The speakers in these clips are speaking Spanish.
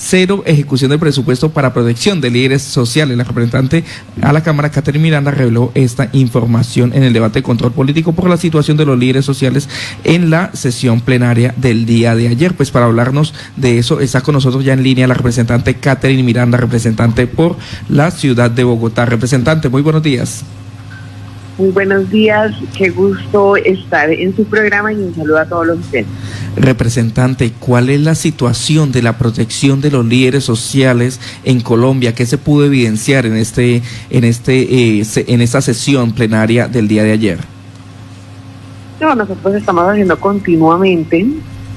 cero ejecución del presupuesto para protección de líderes sociales. La representante a la Cámara, Catherine Miranda, reveló esta información en el debate de control político por la situación de los líderes sociales en la sesión plenaria del día de ayer. Pues para hablarnos de eso está con nosotros ya en línea la representante Catherine Miranda, representante por la ciudad de Bogotá. Representante, muy buenos días. Muy buenos días, qué gusto estar en su programa y un saludo a todos los ustedes. Representante, ¿cuál es la situación de la protección de los líderes sociales en Colombia? ¿Qué se pudo evidenciar en esta sesión plenaria del día de ayer? No, nosotros estamos haciendo continuamente,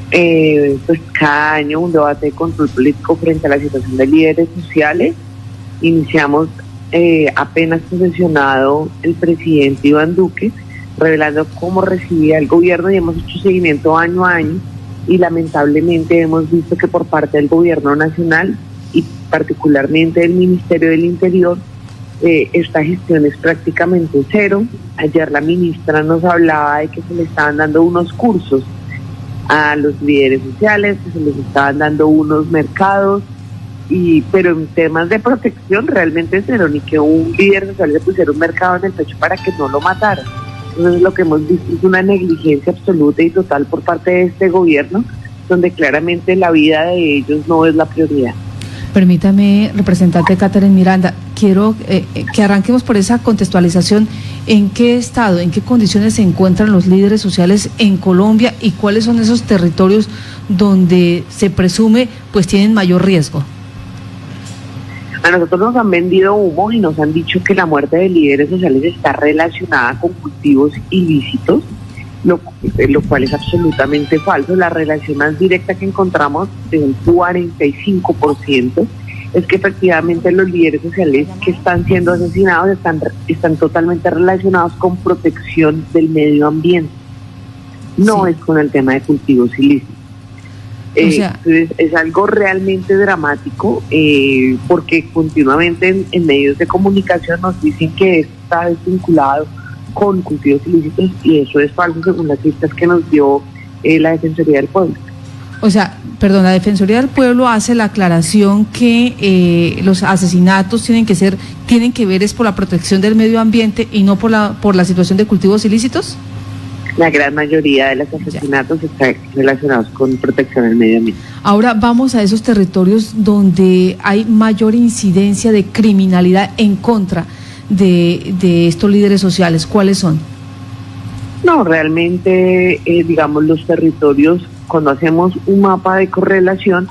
pues cada año un debate de control político frente a la situación de líderes sociales. Iniciamos apenas posesionado el presidente Iván Duque, revelando cómo recibía el gobierno, y hemos hecho seguimiento año a año, y lamentablemente hemos visto que por parte del gobierno nacional y particularmente del Ministerio del Interior, esta gestión es prácticamente cero. Ayer la ministra nos hablaba de que se le estaban dando unos cursos a los líderes sociales, que se les estaban dando unos mercados, pero en temas de protección realmente cero, ni que un líder social le pusiera un mercado en el pecho para que no lo mataran. Entonces lo que hemos visto es una negligencia absoluta y total por parte de este gobierno, donde claramente la vida de ellos no es la prioridad. Permítame, representante Catherine Miranda, quiero que arranquemos por esa contextualización. ¿En qué estado, en qué condiciones se encuentran los líderes sociales en Colombia y cuáles son esos territorios donde se presume pues tienen mayor riesgo? A nosotros nos han vendido humo y nos han dicho que la muerte de líderes sociales está relacionada con cultivos ilícitos, lo cual es absolutamente falso. La relación más directa que encontramos, del 45%, es que efectivamente los líderes sociales que están siendo asesinados están totalmente relacionados con protección del medio ambiente, no es con el tema de cultivos ilícitos. Entonces es algo realmente dramático, porque continuamente en medios de comunicación nos dicen que está desvinculado con cultivos ilícitos, y eso es falso según las cifras que nos dio la Defensoría del Pueblo. O sea, la Defensoría del Pueblo hace la aclaración que los asesinatos tienen que ver es por la protección del medio ambiente y no por la situación de cultivos ilícitos. La gran mayoría de los asesinatos están relacionados con protección del medio ambiente. Ahora vamos a esos territorios donde hay mayor incidencia de criminalidad en contra de estos líderes sociales. ¿Cuáles son? No, realmente, digamos, los territorios, cuando hacemos un mapa de correlación,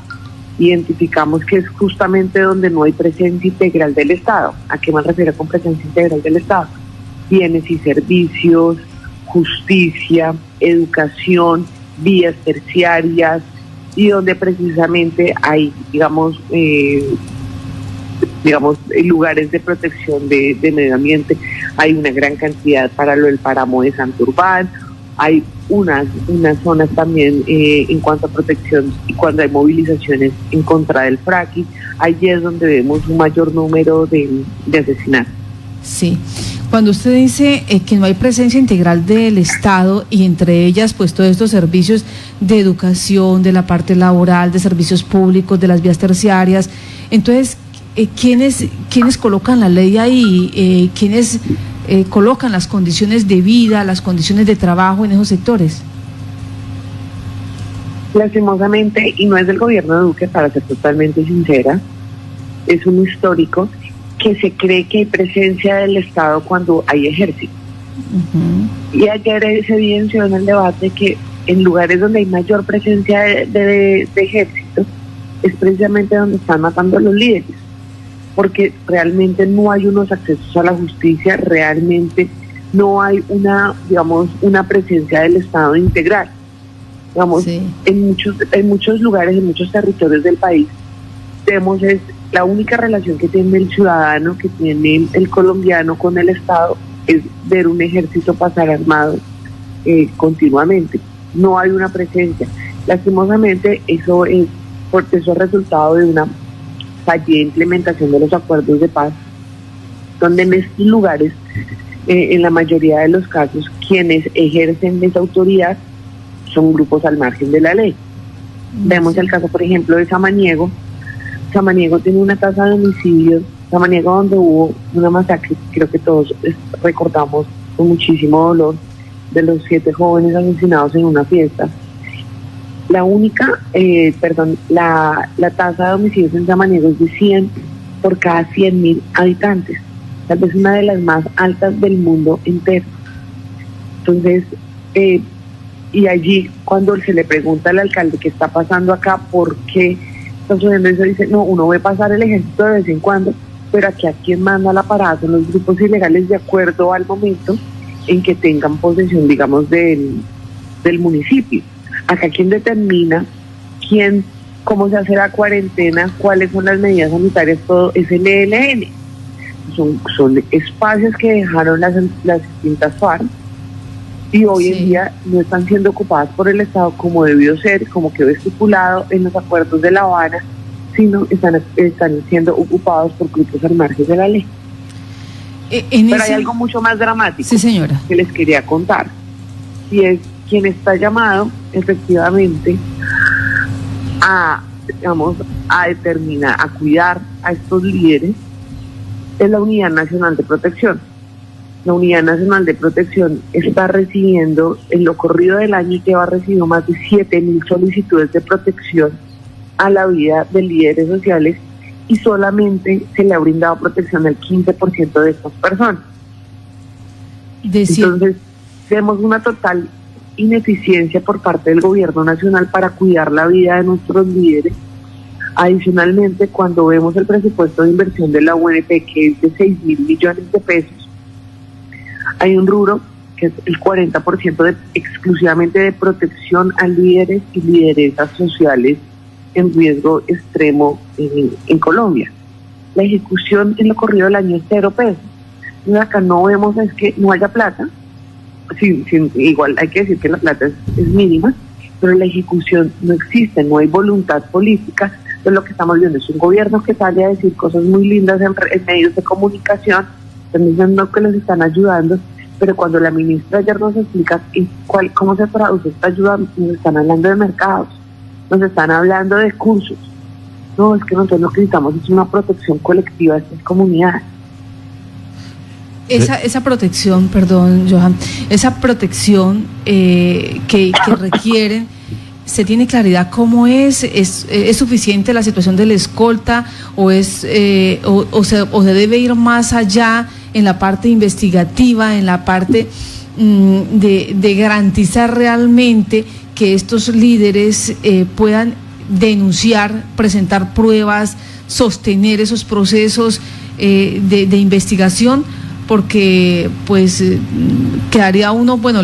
identificamos que es justamente donde no hay presencia integral del Estado. ¿A qué me refiero con presencia integral del Estado? Bienes y servicios, justicia, educación, vías terciarias, y donde precisamente hay, digamos, lugares de protección de medio ambiente. Hay una gran cantidad para lo del páramo de Santurbán, hay unas zonas también en cuanto a protección, y cuando hay movilizaciones en contra del fracking, allí es donde vemos un mayor número de asesinatos. Sí. Cuando usted dice que no hay presencia integral del Estado, y entre ellas pues todos estos servicios de educación, de la parte laboral, de servicios públicos, de las vías terciarias, entonces ¿quiénes colocan la ley ahí? ¿Quiénes colocan las condiciones de vida, las condiciones de trabajo en esos sectores? Lastimosamente, y no es del gobierno de Duque, para ser totalmente sincera, es un histórico que se cree que hay presencia del Estado cuando hay ejército. Uh-huh. Y ayer se evidenció en el debate que en lugares donde hay mayor presencia de ejército es precisamente donde están matando a los líderes, porque realmente no hay unos accesos a la justicia, realmente no hay una presencia del Estado integral. Sí. En muchos lugares, en muchos territorios del país, vemos es la única relación que tiene el ciudadano, que tiene el colombiano con el Estado, es ver un ejército pasar armado continuamente. No hay una presencia. Lastimosamente, eso es resultado de una fallida implementación de los acuerdos de paz, donde en estos lugares, en la mayoría de los casos, quienes ejercen esa autoridad son grupos al margen de la ley. Vemos el caso, por ejemplo, de Samaniego, Samaniego tiene una tasa de homicidios, Samaniego donde hubo una masacre, creo que todos recordamos con muchísimo dolor, de los 7 jóvenes asesinados en una fiesta. La tasa de homicidios en Samaniego es de 100 por cada 100.000 habitantes, tal vez una de las más altas del mundo entero. Entonces, y allí cuando se le pregunta al alcalde qué está pasando acá, por qué está sucediendo eso, dice, no, uno ve pasar el ejército de vez en cuando, pero aquí a quien manda la parada son los grupos ilegales de acuerdo al momento en que tengan posesión, digamos, del municipio. Acá quien determina cómo se hace la cuarentena, cuáles son las medidas sanitarias, todo es el ELN. Son espacios que dejaron las distintas FARC y hoy en día no están siendo ocupadas por el Estado como debió ser, como quedó estipulado en los acuerdos de La Habana, sino están siendo ocupados por grupos al margen de la ley. Pero hay algo mucho más dramático, sí, señora, que les quería contar, y es quien está llamado efectivamente a determinar, a cuidar a estos líderes, es la Unidad Nacional de Protección. La Unidad Nacional de Protección está recibiendo, en lo corrido del año, lleva recibido más de 7.000 solicitudes de protección a la vida de líderes sociales y solamente se le ha brindado protección al 15% de estas personas. Entonces, vemos una total ineficiencia por parte del gobierno nacional para cuidar la vida de nuestros líderes. Adicionalmente, cuando vemos el presupuesto de inversión de la UNP, que es de 6.000 millones de pesos, hay un rubro que es el 40% exclusivamente de protección a líderes y lideresas sociales en riesgo extremo en Colombia. La ejecución en lo corrido del año es 0 pesos. Y acá no vemos es que no haya plata. Sí, igual hay que decir que la plata es mínima, pero la ejecución no existe, no hay voluntad política. Entonces lo que estamos viendo es un gobierno que sale a decir cosas muy lindas en medios de comunicación, diciendo que los están ayudando, pero cuando la ministra ayer nos explica cómo se traduce esta ayuda, nos están hablando de mercados, nos están hablando de cursos. No, es que nosotros lo que necesitamos es una protección colectiva de estas comunidades. Esa protección, perdón, Johan, esa protección que requieren, ¿se tiene claridad cómo es? ¿Es suficiente la situación de la escolta o se debe ir más allá en la parte investigativa, en la parte de garantizar realmente que estos líderes puedan denunciar, presentar pruebas, sostener esos procesos de investigación? Porque pues quedaría uno, bueno,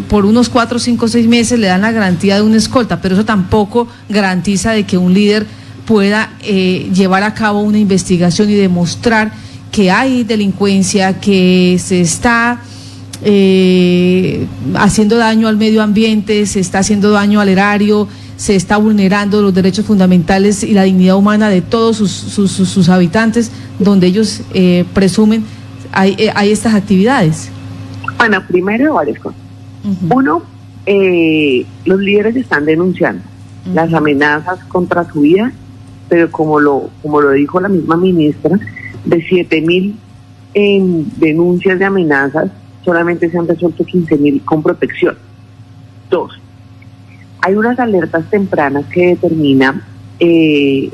por unos 4, 5, 6 meses le dan la garantía de una escolta, pero eso tampoco garantiza de que un líder pueda llevar a cabo una investigación y demostrar que hay delincuencia, que se está haciendo daño al medio ambiente, se está haciendo daño al erario, se está vulnerando los derechos fundamentales y la dignidad humana de todos sus habitantes, donde ellos presumen hay estas actividades. Bueno, primero varias cosas. Uno, los líderes están denunciando las amenazas contra su vida, pero como lo dijo la misma ministra, de 7.000 denuncias de amenazas, solamente se han resuelto 15.000 con protección. 2, hay unas alertas tempranas que determina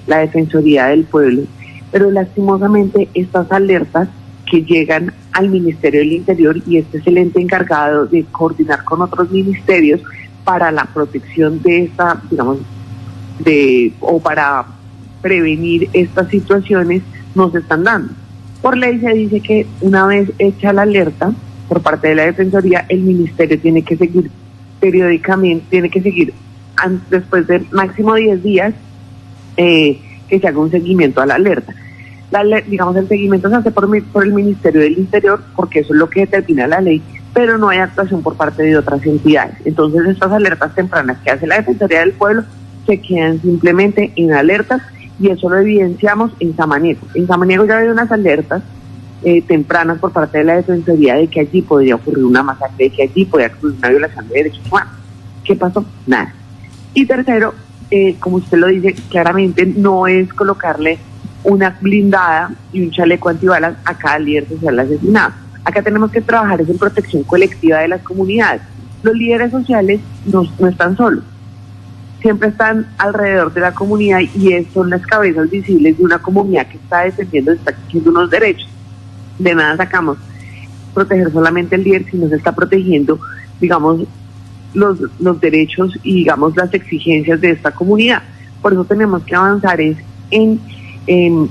la Defensoría del Pueblo, pero lastimosamente estas alertas que llegan al Ministerio del Interior, y este es el ente encargado de coordinar con otros ministerios para la protección de esta, digamos, o para prevenir estas situaciones, no se están dando. Por ley se dice que una vez hecha la alerta por parte de la Defensoría, el Ministerio tiene que seguir periódicamente, después de máximo 10 días, que se haga un seguimiento a la alerta. El seguimiento se hace por el Ministerio del Interior, porque eso es lo que determina la ley, pero no hay actuación por parte de otras entidades. Entonces estas alertas tempranas que hace la Defensoría del Pueblo se quedan simplemente en alertas, y eso lo evidenciamos en Samaniego. En Samaniego ya había unas alertas tempranas por parte de la Defensoría de que allí podría ocurrir una masacre, de que allí podría ocurrir una violación de derechos humanos. ¿Qué pasó? Nada. Y tercero, como usted lo dice, claramente no es colocarle una blindada y un chaleco antibalas a cada líder social asesinado. Acá tenemos que trabajar en protección colectiva de las comunidades. Los líderes sociales no están solos, siempre están alrededor de la comunidad y son las cabezas visibles de una comunidad que está defendiendo, está exigiendo unos derechos. De nada sacamos proteger solamente el líder si no se está protegiendo, digamos, los derechos y, digamos, las exigencias de esta comunidad. Por eso tenemos que avanzar en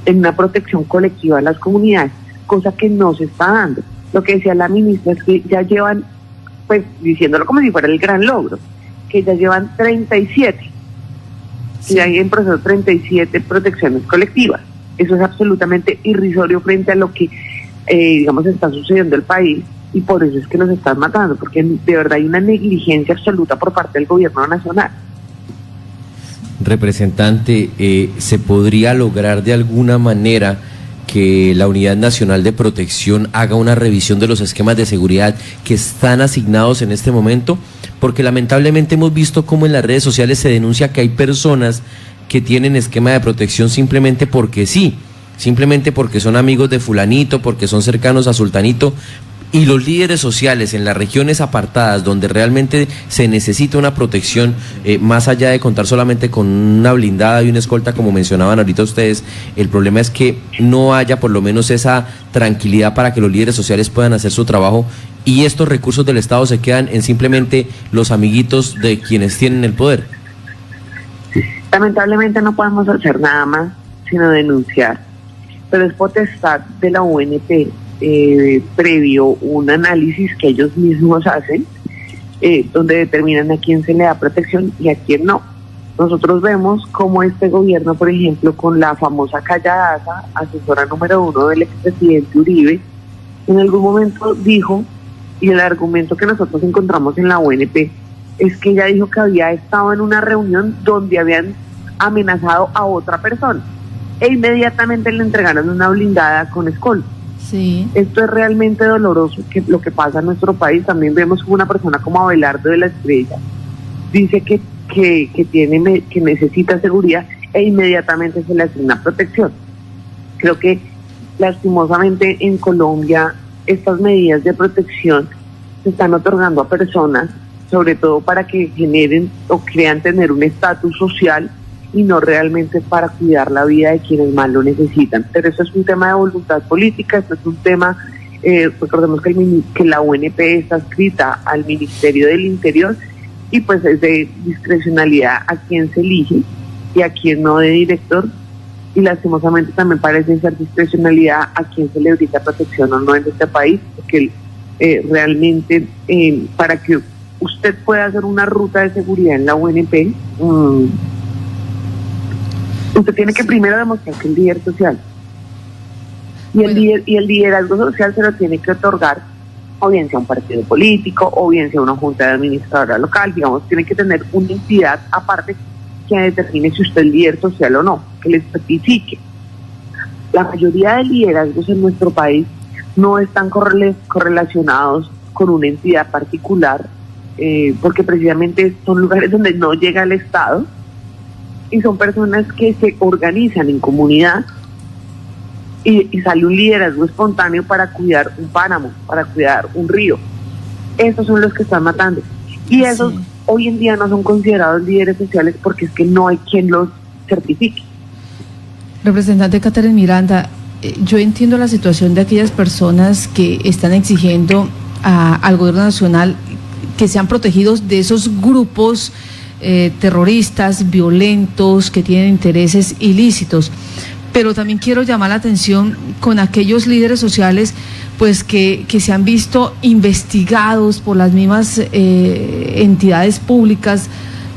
una protección colectiva de las comunidades, cosa que no se está dando. Lo que decía la ministra es que ya llevan, pues diciéndolo como si fuera el gran logro, que ya llevan 37, sí. Y hay en proceso 37 protecciones colectivas. Eso es absolutamente irrisorio frente a lo que, digamos, está sucediendo en el país, y por eso es que nos están matando, porque de verdad hay una negligencia absoluta por parte del gobierno nacional. Representante, ¿se podría lograr de alguna manera que la Unidad Nacional de Protección haga una revisión de los esquemas de seguridad que están asignados en este momento? Porque lamentablemente hemos visto cómo en las redes sociales se denuncia que hay personas que tienen esquema de protección simplemente porque sí, simplemente porque son amigos de fulanito, porque son cercanos a sultanito, y los líderes sociales en las regiones apartadas donde realmente se necesita una protección, más allá de contar solamente con una blindada y una escolta como mencionaban ahorita ustedes, el problema es que no haya por lo menos esa tranquilidad para que los líderes sociales puedan hacer su trabajo, y estos recursos del Estado se quedan en simplemente los amiguitos de quienes tienen el poder. Lamentablemente no podemos hacer nada más sino denunciar, pero es potestad de la UNP, previo un análisis que ellos mismos hacen, donde determinan a quién se le da protección y a quién no. Nosotros vemos cómo este gobierno, por ejemplo, con la famosa Calla Daza, asesora número 1 del expresidente Uribe, en algún momento dijo, y el argumento que nosotros encontramos en la UNP es que ella dijo que había estado en una reunión donde habían amenazado a otra persona e inmediatamente le entregaron una blindada con escolta. Sí. Esto es realmente doloroso, que lo que pasa en nuestro país. También vemos como una persona como Abelardo de la Estrella dice que necesita seguridad e inmediatamente se le asigna protección. Creo que lastimosamente en Colombia estas medidas de protección se están otorgando a personas, sobre todo para que generen o crean tener un estatus social y no realmente para cuidar la vida de quienes más lo necesitan. Pero eso es un tema de voluntad política, esto es un tema, recordemos que la UNP está adscrita al Ministerio del Interior y pues es de discrecionalidad a quien se elige y a quien no de director, y lastimosamente también parece ser discrecionalidad a quien se le brinda protección o no en este país, porque realmente para que usted pueda hacer una ruta de seguridad en la UNP, usted tiene que primero demostrar que es líder social. Y el liderazgo social se lo tiene que otorgar, o bien sea un partido político, o bien sea una junta de administradora local, digamos, tiene que tener una entidad aparte que determine si usted es líder social o no, que le especifique. La mayoría de liderazgos en nuestro país no están correlacionados con una entidad particular, porque precisamente son lugares donde no llega el Estado, y son personas que se organizan en comunidad y sale un liderazgo espontáneo para cuidar un páramo, para cuidar un río. Esos son los que están matando. Y esos hoy en día no son considerados líderes sociales porque es que no hay quien los certifique. Representante Catherine Miranda, yo entiendo la situación de aquellas personas que están exigiendo al gobierno nacional que sean protegidos de esos grupos terroristas, violentos, que tienen intereses ilícitos, pero también quiero llamar la atención con aquellos líderes sociales pues que se han visto investigados por las mismas entidades públicas,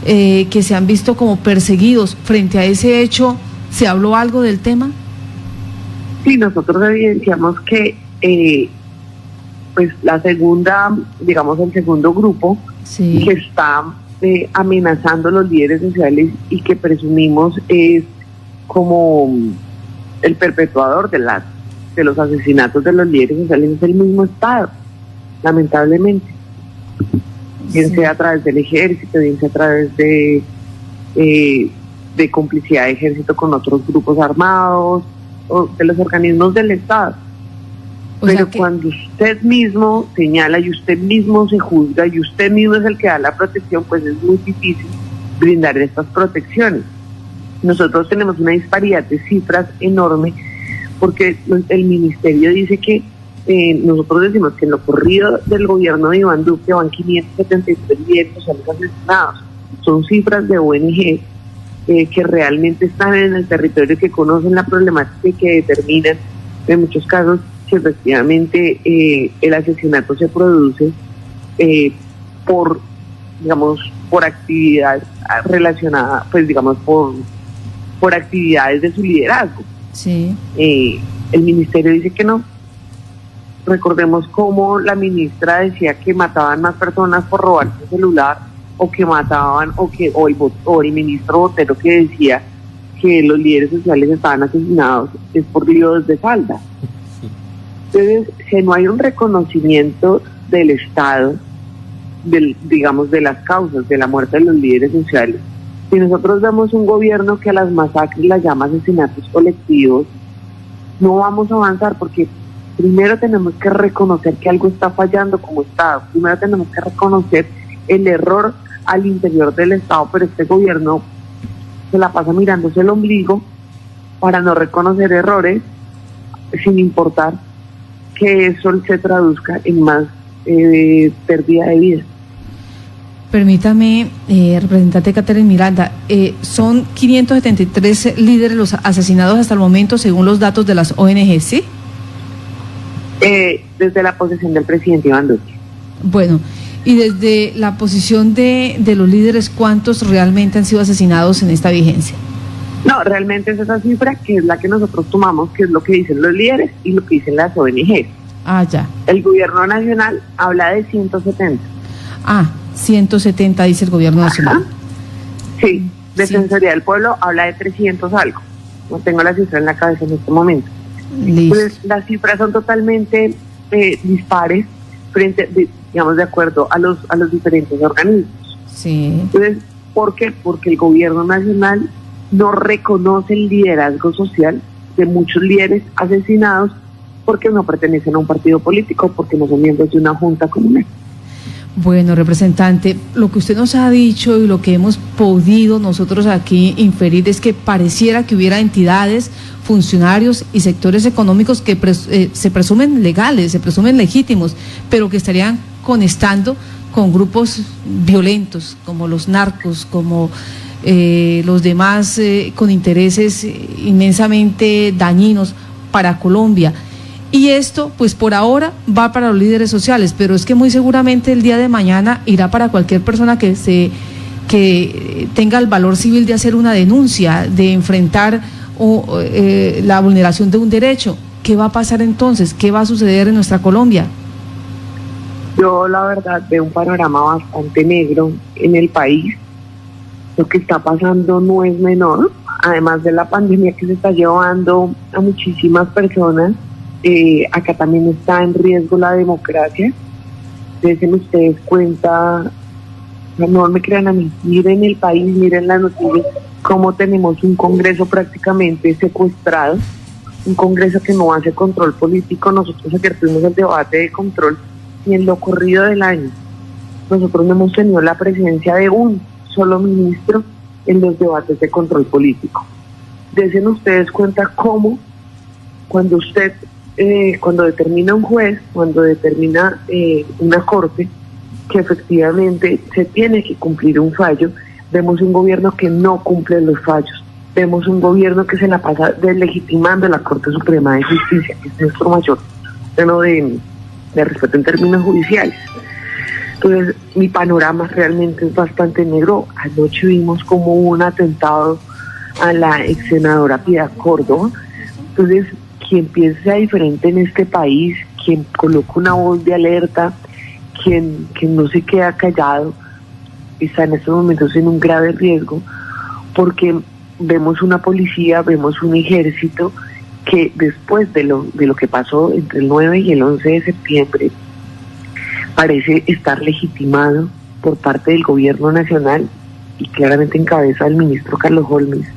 que se han visto como perseguidos. Frente a ese hecho, ¿se habló algo del tema? Sí, nosotros evidenciamos que pues la segunda, digamos el segundo grupo que está amenazando a los líderes sociales y que presumimos es como el perpetuador de los asesinatos de los líderes sociales, es el mismo Estado, lamentablemente, bien sea a través del ejército, bien sea a través de de complicidad de ejército con otros grupos armados o de los organismos del Estado. Pero cuando usted mismo señala y usted mismo se juzga y usted mismo es el que da la protección, pues es muy difícil brindar estas protecciones. Nosotros tenemos una disparidad de cifras enorme porque el ministerio dice que nosotros decimos que en lo corrido del gobierno de Iván Duque van 573 líderes sociales asesinados. Son cifras de ONG que realmente están en el territorio, que conocen la problemática y que determinan en muchos casos que efectivamente el asesinato se produce por actividad relacionada, pues digamos por actividades de su liderazgo. Sí. El ministerio dice que no. Recordemos cómo la ministra decía que mataban más personas por robar su celular, o que mataban, o el ministro Botero que decía que los líderes sociales estaban asesinados es por líos de falda. Entonces, si no hay un reconocimiento del Estado, de las causas de la muerte de los líderes sociales, si nosotros vemos un gobierno que a las masacres las llama asesinatos colectivos, no vamos a avanzar, porque primero tenemos que reconocer que algo está fallando como Estado, primero tenemos que reconocer el error al interior del Estado, pero este gobierno se la pasa mirándose el ombligo para no reconocer errores, sin importar que eso se traduzca en más pérdida de vida. Permítame, representante Catherine Miranda, son 573 líderes los asesinados hasta el momento según los datos de las ONG, ¿sí? Desde la posesión del presidente Iván Duque. Bueno, y desde la posición de los líderes, ¿cuántos realmente han sido asesinados en esta vigencia? No, realmente es esa cifra que es la que nosotros tomamos, que es lo que dicen los líderes y lo que dicen las ONG. Ah, ya. El gobierno nacional habla de 170. 170 dice el gobierno nacional. Sí, Defensoría del Pueblo habla de 300 algo. No tengo la cifra en la cabeza en este momento. Listo. Pues las cifras son totalmente dispares de acuerdo a los diferentes organismos. Sí. Entonces, ¿por qué? Porque el gobierno nacional no reconoce el liderazgo social de muchos líderes asesinados porque no pertenecen a un partido político, porque no son miembros de una junta comunal. Bueno, representante, lo que usted nos ha dicho y lo que hemos podido nosotros aquí inferir es que pareciera que hubiera entidades, funcionarios y sectores económicos que se presumen legales, se presumen legítimos, pero que estarían conectando con grupos violentos, como los narcos, como los demás con intereses inmensamente dañinos para Colombia. Y esto, pues por ahora, va para los líderes sociales, pero es que muy seguramente el día de mañana irá para cualquier persona que tenga el valor civil de hacer una denuncia, de enfrentar la vulneración de un derecho. ¿Qué va a pasar entonces? ¿Qué va a suceder en nuestra Colombia? Yo, la verdad, veo un panorama bastante negro en el país. Lo que está pasando no es menor, además de la pandemia que se está llevando a muchísimas personas. Acá también está en riesgo la democracia. Desen ustedes cuenta, no me crean a mí, miren el país, miren las noticias, cómo tenemos un Congreso prácticamente secuestrado, un Congreso que no hace control político. Nosotros ayer tuvimos el debate de control y en lo corrido del año nosotros no hemos tenido la presencia de un solo ministro en los debates de control político. Desen ustedes cuenta cómo cuando determina un juez, cuando determina una corte que efectivamente se tiene que cumplir un fallo, vemos un gobierno que no cumple los fallos, vemos un gobierno que se la pasa deslegitimando la Corte Suprema de Justicia, que es nuestro mayor plano de respeto en términos judiciales. Entonces, mi panorama realmente es bastante negro. Anoche vimos como hubo un atentado a la ex senadora Piedad Córdoba. Entonces, quien piensa diferente en este país, quien coloca una voz de alerta, quien no se queda callado, está en estos momentos en un grave riesgo, porque vemos una policía, vemos un ejército que después de lo que pasó entre el 9 y el 11 de septiembre, parece estar legitimado por parte del gobierno nacional y claramente en cabeza del ministro Carlos Holmes,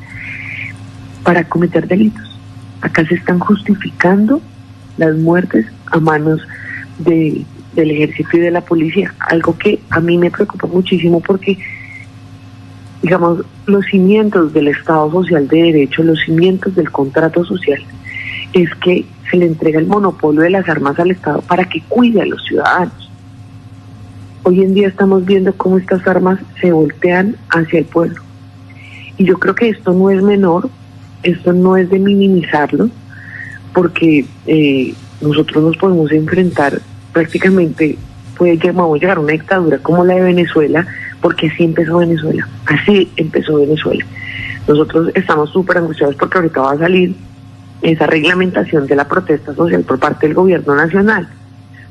para cometer delitos. Acá se están justificando las muertes a manos del ejército y de la policía, algo que a mí me preocupa muchísimo porque, digamos, los cimientos del Estado Social de Derecho, los cimientos del contrato social, es que se le entrega el monopolio de las armas al Estado para que cuide a los ciudadanos. Hoy en día estamos viendo cómo estas armas se voltean hacia el pueblo. Y yo creo que esto no es menor, esto no es de minimizarlo, porque nosotros nos podemos enfrentar prácticamente, vamos a llegar a una dictadura como la de Venezuela, porque así empezó Venezuela, así empezó Venezuela. Nosotros estamos súper angustiados porque ahorita va a salir esa reglamentación de la protesta social por parte del gobierno nacional,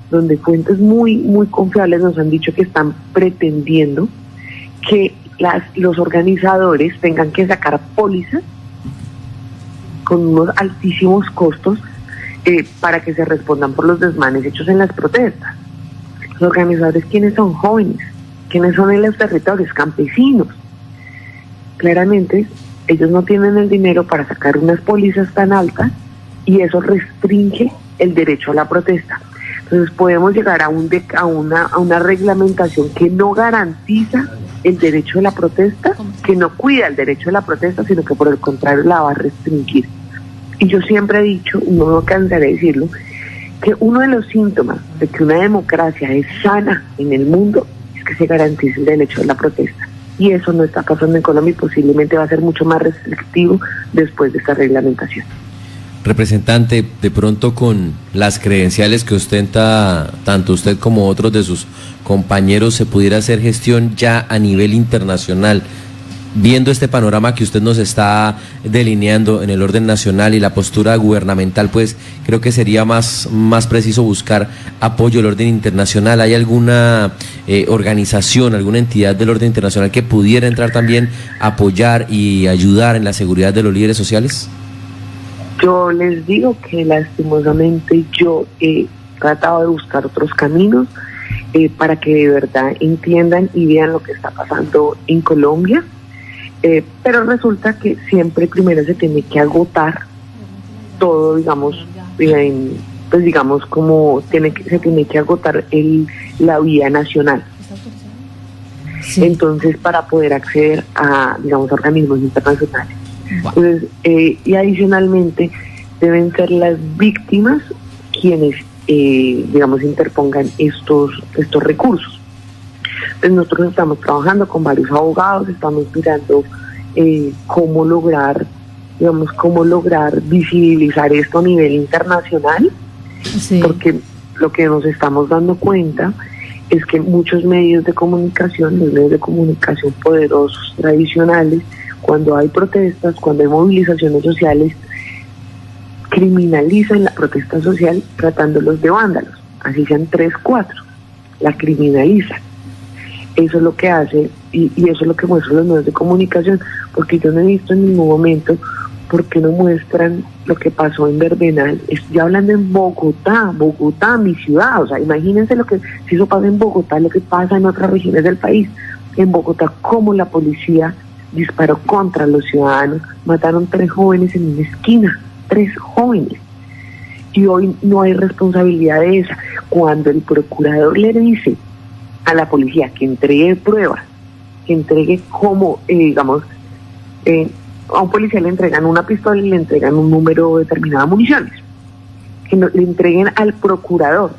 donde fuentes muy, muy confiables nos han dicho que están pretendiendo que los organizadores tengan que sacar pólizas con unos altísimos costos para que se respondan por los desmanes hechos en las protestas. Los organizadores, ¿quiénes son? Jóvenes. ¿Quiénes son en los territorios? Campesinos. Claramente, ellos no tienen el dinero para sacar unas pólizas tan altas y eso restringe el derecho a la protesta. Entonces podemos llegar a una reglamentación que no garantiza el derecho de la protesta, que no cuida el derecho de la protesta, sino que por el contrario la va a restringir. Y yo siempre he dicho, no me cansaré de decirlo, que uno de los síntomas de que una democracia es sana en el mundo es que se garantice el derecho de la protesta. Y eso no está pasando en Colombia y posiblemente va a ser mucho más restrictivo después de esta reglamentación. Representante, de pronto con las credenciales que ostenta tanto usted como otros de sus compañeros, ¿se pudiera hacer gestión ya a nivel internacional? Viendo este panorama que usted nos está delineando en el orden nacional y la postura gubernamental, pues creo que sería más preciso buscar apoyo del orden internacional. ¿Hay alguna organización, alguna entidad del orden internacional que pudiera entrar también a apoyar y ayudar en la seguridad de los líderes sociales? Yo les digo que lastimosamente yo he tratado de buscar otros caminos para que de verdad entiendan y vean lo que está pasando en Colombia. Pero resulta que siempre primero se tiene que agotar todo, digamos, pues digamos como se tiene que agotar la vía nacional. Sí. Entonces, para poder acceder a, digamos, organismos internacionales. Wow. Entonces, y adicionalmente deben ser las víctimas quienes, digamos, interpongan estos recursos. Pues nosotros estamos trabajando con varios abogados, estamos mirando cómo lograr visibilizar esto a nivel internacional, sí. Porque lo que nos estamos dando cuenta es que muchos medios de comunicación, los medios de comunicación poderosos tradicionales, cuando hay protestas, cuando hay movilizaciones sociales, criminalizan la protesta social tratándolos de vándalos, así sean 3, 4, la criminalizan. Eso es lo que hace y eso es lo que muestran los medios de comunicación, porque yo no he visto en ningún momento por qué no muestran lo que pasó en Verbenal. Estoy hablando en Bogotá, mi ciudad. O sea, imagínense si eso pasa en Bogotá, lo que pasa en otras regiones del país. En Bogotá, cómo la policía disparó contra los ciudadanos, mataron 3 jóvenes en una esquina, 3 jóvenes. Y hoy no hay responsabilidad de esa. Cuando el procurador le dice a la policía que entregue pruebas, que entregue como, a un policía le entregan una pistola y le entregan un número determinado de municiones, que le entreguen al procurador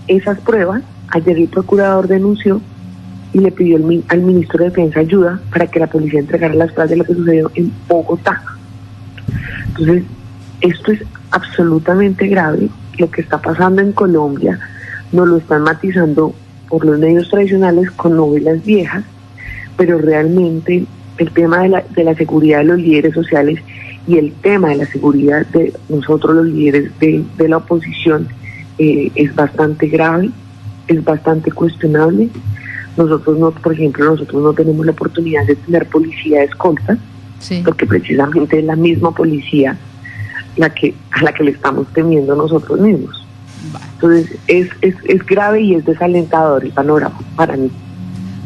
esas pruebas. Ayer el procurador denunció y le pidió al ministro de Defensa ayuda para que la policía entregara las pruebas de lo que sucedió en Bogotá. Entonces, esto es absolutamente grave. Lo que está pasando en Colombia nos lo están matizando por los medios tradicionales con novelas viejas, pero realmente el tema de la seguridad de los líderes sociales y el tema de la seguridad de nosotros los líderes de la oposición es bastante grave, es bastante cuestionable. Nosotros no tenemos la oportunidad de tener policía de escolta, sí. Porque precisamente es la misma policía a la que le estamos temiendo nosotros mismos. Entonces es grave y es desalentador el panorama para mí.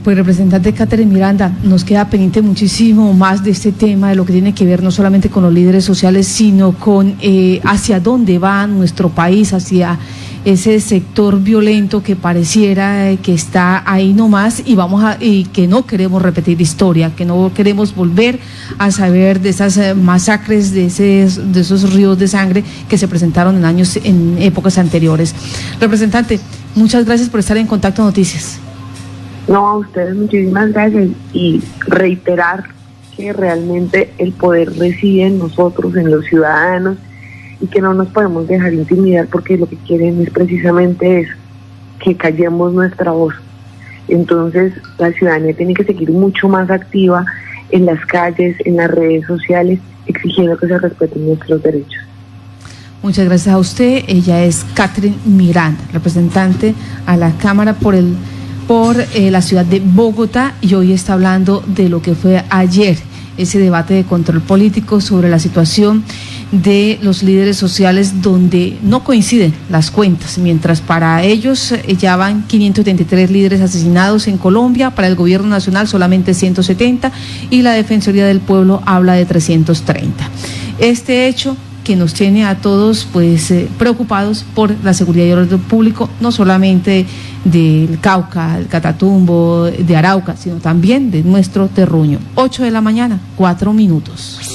Pues representante Catherine Miranda, nos queda pendiente muchísimo más de este tema, de lo que tiene que ver no solamente con los líderes sociales, sino con hacia dónde va nuestro país, hacia ese sector violento que pareciera que está ahí nomás y que no queremos repetir historia, que no queremos volver a saber de esas masacres, de esos ríos de sangre que se presentaron en épocas anteriores. Representante, muchas gracias por estar en Contacto Noticias. No, a ustedes muchísimas gracias y reiterar que realmente el poder reside en nosotros, en los ciudadanos, y que no nos podemos dejar intimidar porque lo que quieren es precisamente eso, que callemos nuestra voz. Entonces la ciudadanía tiene que seguir mucho más activa en las calles, en las redes sociales, exigiendo que se respeten nuestros derechos. Muchas gracias a usted. Ella es Catherine Miranda, representante a la Cámara por la ciudad de Bogotá, y hoy está hablando de lo que fue ayer ese debate de control político sobre la situación de los líderes sociales, donde no coinciden las cuentas. Mientras para ellos ya van 533 líderes asesinados en Colombia, para el gobierno nacional solamente 170 y la Defensoría del Pueblo habla de 330. Este hecho que nos tiene a todos preocupados por la seguridad y el orden público, no solamente del Cauca, del Catatumbo, de Arauca, sino también de nuestro terruño. 8 de la mañana, 4 minutos.